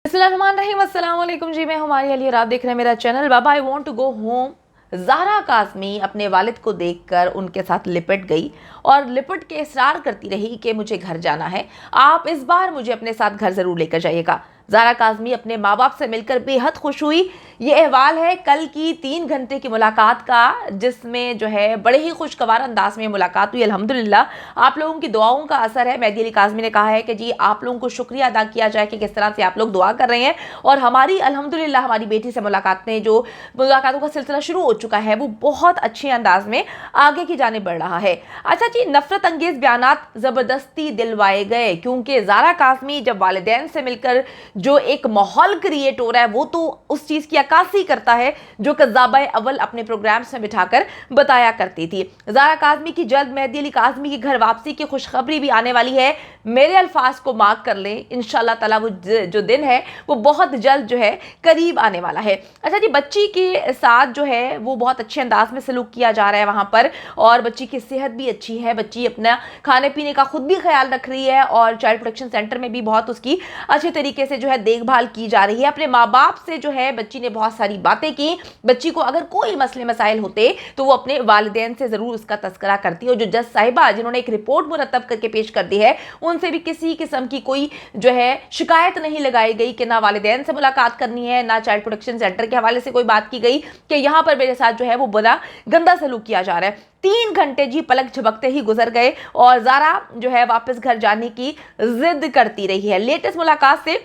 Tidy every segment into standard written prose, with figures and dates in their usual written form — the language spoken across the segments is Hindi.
बिस्मिल्लाहिर्रहमानिर्रहीम, अस्सलाम वालेकुम जी। मैं हमारी अली और आप देख रहे हैं मेरा चैनल। बाबा I want to go home. Zara Kazmi अपने वालिद को देखकर उनके साथ लिपट गई और लिपट के इसरार करती रही कि मुझे घर जाना है, आप इस बार मुझे अपने साथ घर ज़रूर लेकर जाइएगा। ज़ारा काज़मी अपने माँ बाप से मिलकर बेहद खुश हुई। ये अहवाल है कल की 3 घंटे की मुलाकात का, जिसमें जो है बड़े ही खुशगवार अंदाज में मुलाकात हुई। अल्हम्दुलिल्लाह आप लोगों की दुआओं का असर है। मेहदी अली काज़मी ने कहा है कि जी आप लोगों को शुक्रिया अदा किया जाए कि किस तरह से आप लोग दुआ कर रहे हैं और हमारी अल्हम्दुलिल्लाह हमारी बेटी से मुलाकातें, जो मुलाकातों का सिलसिला शुरू हो चुका है, वो बहुत अच्छे अंदाज में आगे की जाने बढ़ रहा है। अच्छा जी, नफरत अंगेज बयानात ज़बरदस्ती दिलवाए गए, क्योंकि ज़ारा काज़मी जब वालिदैन से मिलकर जो एक माहौल क्रिएट हो रहा है वो तो उस चीज़ की अक्कासी करता है जो कज़्ज़ाबा अव्वल अपने प्रोग्राम्स में बिठाकर बताया करती थी। ज़ारा काज़मी की जल्द मेहदी अली काज़मी की घर वापसी की खुशखबरी भी आने वाली है। मेरे अल्फाज को मार्क कर लें, इंशाल्लाह ताला वो जो दिन है वो बहुत जल्द जो है करीब आने वाला है। अच्छा जी, बच्ची के साथ जो है वो बहुत अच्छे अंदाज में सलूक किया जा रहा है वहाँ पर, और बच्ची की सेहत भी अच्छी है। बच्ची अपना खाने पीने का खुद भी ख्याल रख रही है और चाइल्ड प्रोटेक्शन सेंटर में भी बहुत उसकी अच्छे तरीके से जो है देखभाल की जा रही है। अपने माँ बाप से जो है बच्ची ने बहुत सारी बातें की। बच्ची को अगर कोई मसले मसाइल होते तो वो अपने वालिदैन से ज़रूर उसका तस्करा करती है, और जो जज साहिबा जिन्होंने एक रिपोर्ट मुरतब करके पेश कर दी है उनसे भी किसी किस्म की कोई जो है शिकायत नहीं लगाई गई कि ना वालिदैन से मुलाकात करनी है, ना चाइल्ड प्रोटेक्शन सेंटर के हवाले से कोई बात की गई कि यहाँ पर मेरे साथ जो है वो बड़ा गंदा सलूक किया जा रहा है। 3 घंटे जी पलक झपकते ही गुजर गए और ज़ारा जो है वापस घर जाने की जिद करती रही है। लेटेस्ट मुलाकात से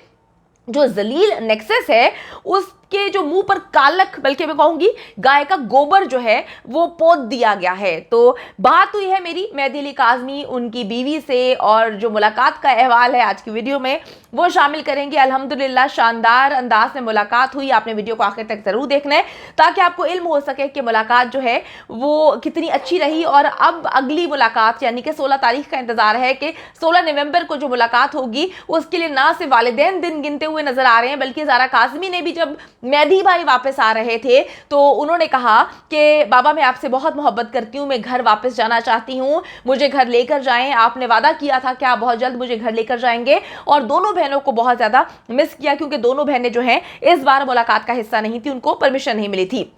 जो जलील नेक्सस है उसके जो मुंह पर कालक, बल्कि मैं कहूंगी गाय का गोबर जो है वो पोत दिया गया है। तो बात हुई है मेरी मेहदी अली काज़मी उनकी बीवी से, और जो मुलाकात का अहवाल है आज की वीडियो में वो शामिल करेंगे। अल्हम्दुलिल्लाह शानदार अंदाज में मुलाकात हुई। आपने वीडियो को आखिर तक जरूर देखना है ताकि आपको इल्म हो सके कि मुलाकात जो है वो कितनी अच्छी रही। और अब अगली मुलाकात यानी कि 16 तारीख का इंतजार है कि 16 नवंबर को जो मुलाकात होगी उसके लिए ना सिर्फ वालिदैन दिन गिनते हुए नजर आ रहे हैं, बल्कि ज़ारा काज़मी ने भी, जब मेहदी भाई वापस आ रहे थे तो उन्होंने कहा कि बाबा मैं आपसे बहुत मोहब्बत करती हूँ, मैं घर वापस जाना चाहती हूँ, मुझे घर लेकर जाएं। आपने वादा किया था कि आप बहुत जल्द मुझे घर लेकर जाएंगे। और दोनों बहनों को बहुत ज़्यादा मिस किया, क्योंकि दोनों बहनें जो हैं इस बार मुलाकात का हिस्सा नहीं थी, उनको परमिशन नहीं मिली थी।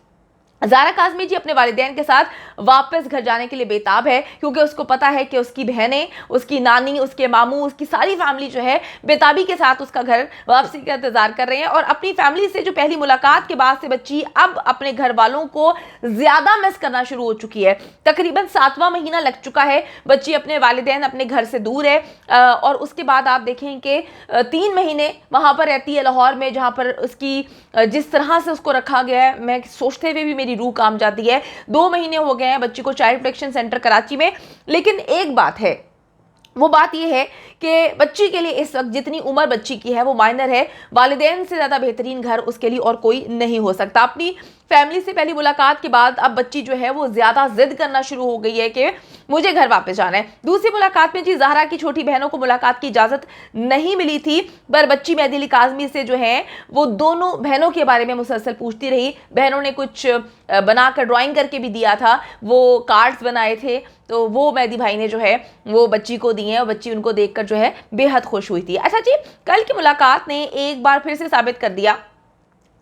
ज़ारा काज़मी जी अपने वालिदैन के साथ वापस घर जाने के लिए बेताब है, क्योंकि उसको पता है कि उसकी बहनें, उसकी नानी, उसके मामू, उसकी सारी फैमिली जो है बेताबी के साथ उसका घर वापसी का इंतजार कर रहे हैं। और अपनी फैमिली से जो पहली मुलाकात के बाद से बच्ची अब अपने घर वालों को ज़्यादा मिस करना शुरू हो चुकी है। तकरीबन 7वां महीना लग चुका है, बच्ची अपने वालिदैन अपने घर से दूर है। और उसके बाद आप देखें कि 3 महीने वहाँ पर रहती है लाहौर में, जहाँ पर उसकी जिस तरह से उसको रखा गया है, मैं सोचते हुए भी मेरी रूह काम जाती है। 2 महीने हो गए हैं बच्ची को चाइल्ड प्रोटेक्शन सेंटर कराची में। लेकिन एक बात है, वो बात यह है कि बच्ची के लिए इस वक्त जितनी उम्र बच्ची की है वो माइनर है। वालिदैन से ज़्यादा बेहतरीन घर उसके लिए और कोई नहीं हो सकता। अपनी फैमिली से पहली मुलाकात के बाद अब बच्ची जो है वो ज़्यादा जिद करना शुरू हो गई है कि मुझे घर वापस जाना है। दूसरी मुलाकात में जी ज़ाहरा की छोटी बहनों को मुलाकात की इजाज़त नहीं मिली थी, पर बच्ची मेहदी अली काज़मी से जो है वो दोनों बहनों के बारे में मुसलसल पूछती रही। बहनों ने कुछ बनाकर ड्राइंग करके भी दिया था, वो कार्ड्स बनाए थे, तो वो मेहदी भाई ने जो है वो बच्ची को दिए और बच्ची उनको देखकर जो है बेहद खुश हुई थी। अच्छा जी, कल की मुलाकात ने एक बार फिर से साबित कर दिया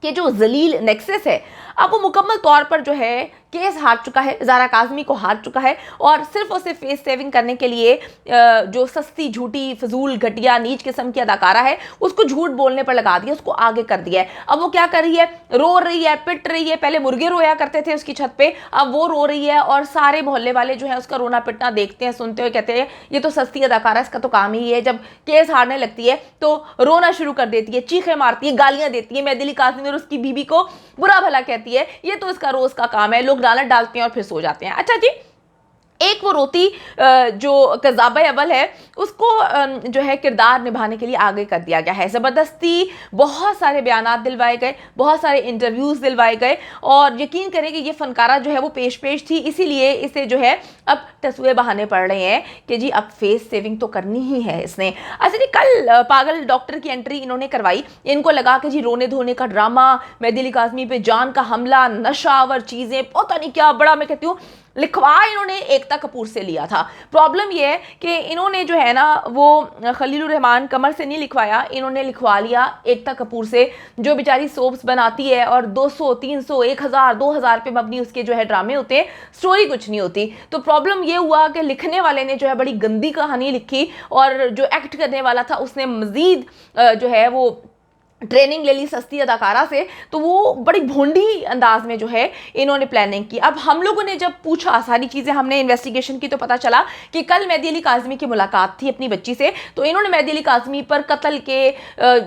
कि जो जलील नेक्सस है अब वो मुकम्मल तौर पर जो है केस हार चुका है, ज़ारा काज़मी को हार चुका है। और सिर्फ और सिर्फ फेस सेविंग करने के लिए जो सस्ती, झूठी, फजूल, घटिया, नीच किस्म की अदाकारा है उसको झूठ बोलने पर लगा दिया, उसको आगे कर दिया है। अब वो क्या कर रही है, रो रही है, पिट रही है। पहले मुर्गे रोया करते थे उसकी छत पे, अब वो रो रही है और सारे मोहल्ले वाले जो है उसका रोना पिटना देखते हैं, सुनते हुए कहते हैं ये तो सस्ती अदाकारा, इसका तो काम ही है जब केस हारने लगती है तो रोना शुरू कर देती है, चीखें मारती है, गालियां देती है। मेहदी अली काज़मी और उसकी बीबी को बुरा भला कहती है, ये तो इसका रोज का काम है, लोग डालर डालते हैं और फिर सो जाते हैं। अच्छा जी, एक वो रोती जो कज़्ज़ाबा अव्वल है उसको जो है किरदार निभाने के लिए आगे कर दिया गया है। ज़बरदस्ती बहुत सारे बयानात दिलवाए गए, बहुत सारे इंटरव्यूज़ दिलवाए गए, और यकीन करें कि ये फनकारा जो है वो पेश थी, इसीलिए इसे जो है अब तस्वीरें बहाने पड़ रहे हैं कि जी अब फेस सेविंग तो करनी ही है इसने। अच्छा जी, कल पागल डॉक्टर की एंट्री इन्होंने करवाई। इनको लगा कि जी रोने धोने का ड्रामा, मेहदी अली काज़मी पे जान का हमला, नशावर चीज़ें, पता नहीं क्या बड़ा, मैं कहती हूँ लिखवा इन्होंने एकता कपूर से लिया था। प्रॉब्लम ये है कि इन्होंने जो है ना वो खलीलुर रहमान कमर से नहीं लिखवाया, इन्होंने लिखवा लिया एकता कपूर से, जो बेचारी सोप्स बनाती है और 200 300 1000 2000 पे मबनी उसके जो है ड्रामे होते हैं, स्टोरी कुछ नहीं होती। तो प्रॉब्लम ये हुआ कि लिखने वाले ने जो है बड़ी गंदी कहानी लिखी और जो एक्ट करने वाला था उसने मज़ीद जो है वो ट्रेनिंग ले ली सस्ती अदाकारा से, तो वो बड़ी भोंडी अंदाज में जो है इन्होंने प्लानिंग की। अब हम लोगों ने जब पूछा, सारी चीज़ें हमने इन्वेस्टिगेशन की, तो पता चला कि कल मेहदी अली काज़मी की मुलाकात थी अपनी बच्ची से, तो इन्होंने मेहदी अली काज़मी पर कत्ल के,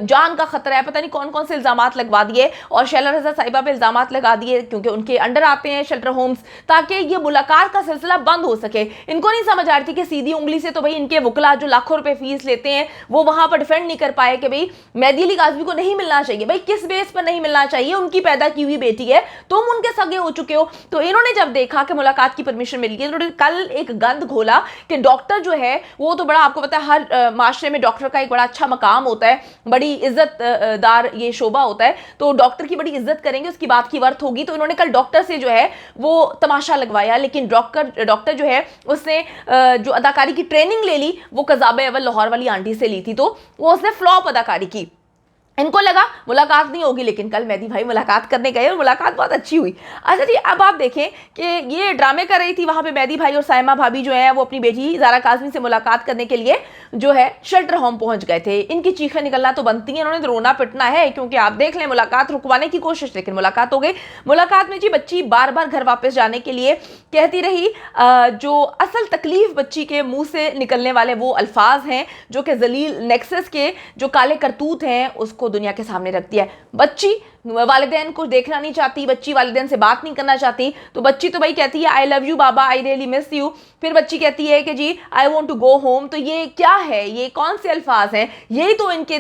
जान का खतरा है, पता नहीं कौन कौन से इल्ज़ामात लगवा दिए और शैला रज़ा साहिबा पे इल्ज़ामात लगा दिए क्योंकि उनके अंडर आते हैं शेल्टर होम्स, ताकि ये मुलाकात का सिलसिला बंद हो सके। इनको नहीं समझ आ रही थी कि सीधी उंगली से तो भाई इनके वकला जो लाखों रुपए फीस लेते हैं वो वहां पर डिफेंड नहीं कर पाए कि भाई मेहदी अली काज़मी को नहीं मिलना चाहिए। भाई किस बेस पर नहीं मिलना चाहिए? उनकी पैदा की हुई बेटी है, तुम उनके सगे हो चुके हो। तो इन्होंने जब देखा कि मुलाकात की परमिशन मिल गई, इन्होंने कल एक गंद घोला कि डॉक्टर जो है वो तो बड़ा, आपको पता है हर माशरे में डॉक्टर का एक बड़ा अच्छा मकाम होता है, बड़ी इज्जतदार ये शोबा होता है, तो डॉक्टर की बड़ी इज्जत करेंगे, उसकी बात की वर्थ होगी। तो इन्होंने कल डॉक्टर से जो है वो तमाशा लगवाया, लेकिन डॉक्टर जो है उसने जो अदाकारी की ट्रेनिंग ले ली वो कज़ाब अव्वल लाहौर वाली आंटी से ली थी, तो वो उसने फ्लॉप अदाकारी की। इनको लगा मुलाकात नहीं होगी, लेकिन कल मेहदी भाई मुलाकात करने गए और मुलाकात बहुत अच्छी हुई। अच्छा जी, अब आप देखें कि ये ड्रामे कर रही थी वहाँ पे मेहदी भाई और साइमा भाभी जो है वो अपनी बेटी ज़ारा काज़मी से मुलाकात करने के लिए जो है शेल्टर होम पहुँच गए थे। इनकी चीखें निकलना तो बनती हैं, इन्होंने तो रोना पिटना है, क्योंकि आप देख लें मुलाकात रुकवाने की कोशिश, लेकिन मुलाकात हो गई। मुलाकात में जी बच्ची बार बार घर वापस जाने के लिए कहती रही। जो असल तकलीफ बच्ची के मुँह से निकलने वाले वो अल्फाज हैं जो कि जलील नेक्सस के जो काले करतूत हैं उसको दुनिया के सामने रख दिया है। बच्ची वालिदैन को देखना नहीं चाहती, बच्ची वालिदैन से बात नहीं करना चाहती, तो बच्ची तो भाई कहती है I love you baba, I really miss you. फिर बच्ची कहती है कि जी I want to go home. तो ये क्या है, ये कौन से अल्फाज हैं? यही तो इनके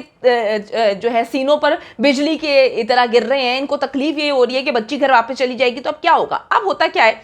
जो है सीनों पर बिजली के तरह गिर रहे हैं। इनको तकलीफ ये हो रही है कि बच्ची घर वापस चली जाएगी तो अब क्या होगा। अब होता क्या है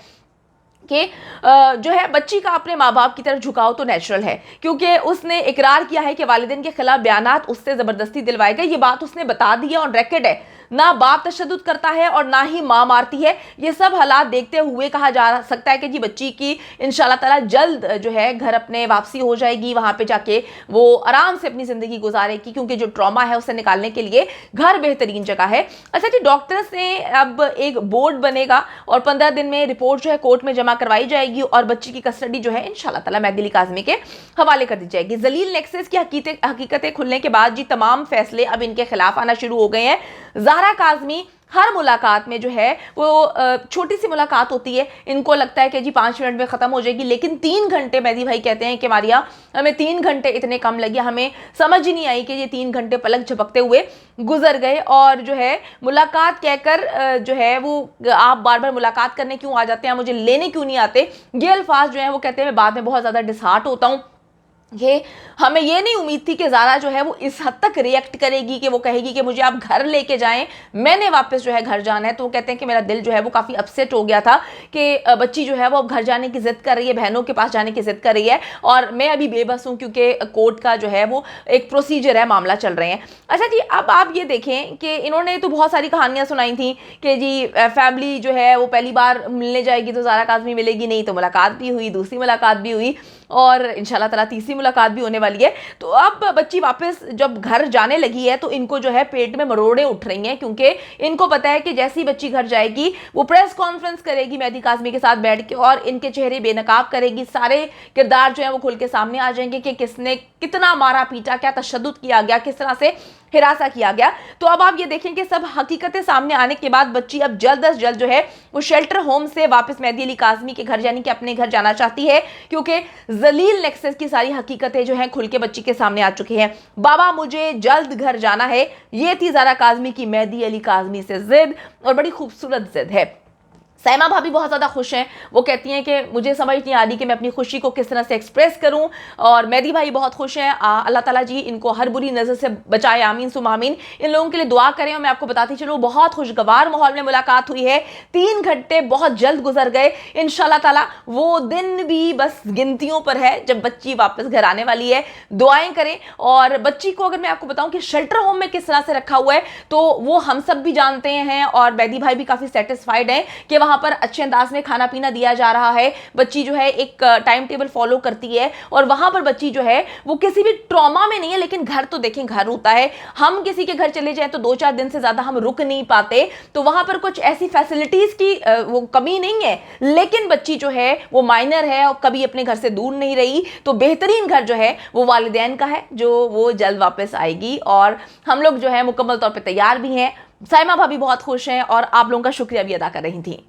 कि जो है बच्ची का अपने माँ बाप की तरफ झुकाव तो नेचुरल है, क्योंकि उसने इकरार किया है कि वालिदैन के खिलाफ बयानात उससे ज़बरदस्ती दिलवाए गए। ये बात उसने बता दी है, ऑन रिकॉर्ड है। ना बाप तशद्दुद करता है और ना ही माँ मारती है। ये सब हालात देखते हुए कहा जा सकता है कि जी बच्ची की इंशाल्लाह ताला जल्द जो है घर अपने वापसी हो जाएगी, वहाँ पे जाके वो आराम से अपनी ज़िंदगी गुजारेगी, क्योंकि जो ट्रॉमा है उसे निकालने के लिए घर बेहतरीन जगह है। अच्छा जी, डॉक्टर्स ने अब एक बोर्ड बनेगा और 15 दिन में रिपोर्ट जो है कोर्ट में जमा करवाई जाएगी और बच्ची की कस्टडी जो है इंशाल्लाह ताला मेहदी अली काज़मी के हवाले कर दी जाएगी। जलील नेक्सस की हकीकतें खुलने के बाद जी तमाम फैसले अब इनके खिलाफ आना शुरू हो गए हैं। ज़ारा काज़मी हर मुलाकात में जो है वो छोटी सी मुलाकात होती है, इनको लगता है कि जी 5 मिनट में ख़त्म हो जाएगी, लेकिन 3 घंटे मेहदी भाई कहते हैं कि मारिया हमें 3 घंटे इतने कम लगे, हमें समझ ही नहीं आई कि ये 3 घंटे पलक झपकते हुए गुजर गए। और जो है मुलाकात कहकर जो है वो आप बार बार मुलाकात करने क्यों आ जाते हैं, मुझे लेने क्यों नहीं आते, ये अल्फाज जो है वो कहते हैं मैं बाद में बहुत ज़्यादा डिसहार्ट होता हूँ। ये हमें ये नहीं उम्मीद थी कि ज़ारा जो है वो इस हद तक रिएक्ट करेगी कि वो कहेगी कि मुझे आप घर लेके जाएं, मैंने वापस जो है घर जाना है। तो वो कहते हैं कि मेरा दिल जो है वो काफ़ी अपसेट हो गया था कि बच्ची जो है वो अब घर जाने की ज़िद कर रही है, बहनों के पास जाने की ज़िद कर रही है और मैं अभी बेबस हूँ, क्योंकि कोर्ट का जो है वो एक प्रोसीजर है, मामला चल रहे हैं। अच्छा जी, अब आप ये देखें कि इन्होंने तो बहुत सारी कहानियाँ सुनाई थी कि जी फैमिली जो है वो पहली बार मिलने जाएगी तो ज़ारा काज़मी मिलेगी नहीं, तो मुलाकात भी हुई, दूसरी मुलाकात भी हुई और इंशाल्लाह ताला तीसरी मुलाकात भी होने वाली है। तो अब बच्ची वापस जब घर जाने लगी है तो इनको जो है पेट में मरोड़े उठ रही हैं, क्योंकि इनको पता है कि जैसी बच्ची घर जाएगी वो प्रेस कॉन्फ्रेंस करेगी मेहदी काज़मी के साथ बैठ के और इनके चेहरे बेनकाब करेगी, सारे किरदार जो है वो खुल के सामने आ जाएंगे कि किसने कितना मारा पीटा, क्या तशद्दुद किया गया, किस तरह से हिरासा किया गया। तो अब आप ये देखें कि सब हकीकतें सामने आने के बाद बच्ची अब जल्द अज जल्द जो है वो शेल्टर होम से वापस मेहदी अली काज़मी के घर यानी कि अपने घर जाना चाहती है, क्योंकि जलील नेक्सस की सारी हकीकतें जो हैं खुल के बच्ची के सामने आ चुकी हैं। बाबा मुझे जल्द घर जाना है, ये थी ज़ारा काज़मी की मेहदी अली काज़मी से जिद, और बड़ी खूबसूरत जिद है। साइमा भाभी बहुत ज़्यादा खुश हैं, वो कहती हैं कि मुझे समझ नहीं आ रही कि मैं अपनी खुशी को किस तरह से एक्सप्रेस करूं, और मेहदी भाई बहुत खुश हैं। अल्लाह ताला जी इनको हर बुरी नज़र से बचाए, आमीन सुम आमीन। इन लोगों के लिए दुआ करें। और मैं आपको बताती चलूँ बहुत खुशगवार माहौल में मुलाकात हुई है, 3 घंटे बहुत जल्द गुजर गए। इंशाल्लाह ताला वो दिन भी बस गिनतियों पर है जब बच्ची वापस घर आने वाली है। दुआएं करें। और बच्ची को अगर मैं आपको बताऊँ कि शेल्टर होम में किस तरह से रखा हुआ है तो वो हम सब भी जानते हैं और मेहदी भाई भी काफ़ी सेटिस्फाइड हैं कि वहाँ वहां पर अच्छे अंदाज में खाना पीना दिया जा रहा है, बच्ची जो है एक टाइम टेबल फॉलो करती है, और वहां पर बच्ची जो है वो किसी भी ट्रॉमा में नहीं है। लेकिन घर तो देखें, घर होता है, हम किसी के घर चले जाए तो 2-4 दिन से ज्यादा हम रुक नहीं पाते, तो वहां पर कुछ ऐसी फैसिलिटीज की वो कमी नहीं है, लेकिन बच्ची जो है वो माइनर है और कभी अपने घर से दूर नहीं रही, तो बेहतरीन घर जो है वो वालिदैन का है, जो वो जल्द वापस आएगी। और हम लोग जो है मुकम्मल तौर पे तैयार भी हैं। साइमा भाभी बहुत खुश हैं और आप लोगों का शुक्रिया भी अदा कर रही थी।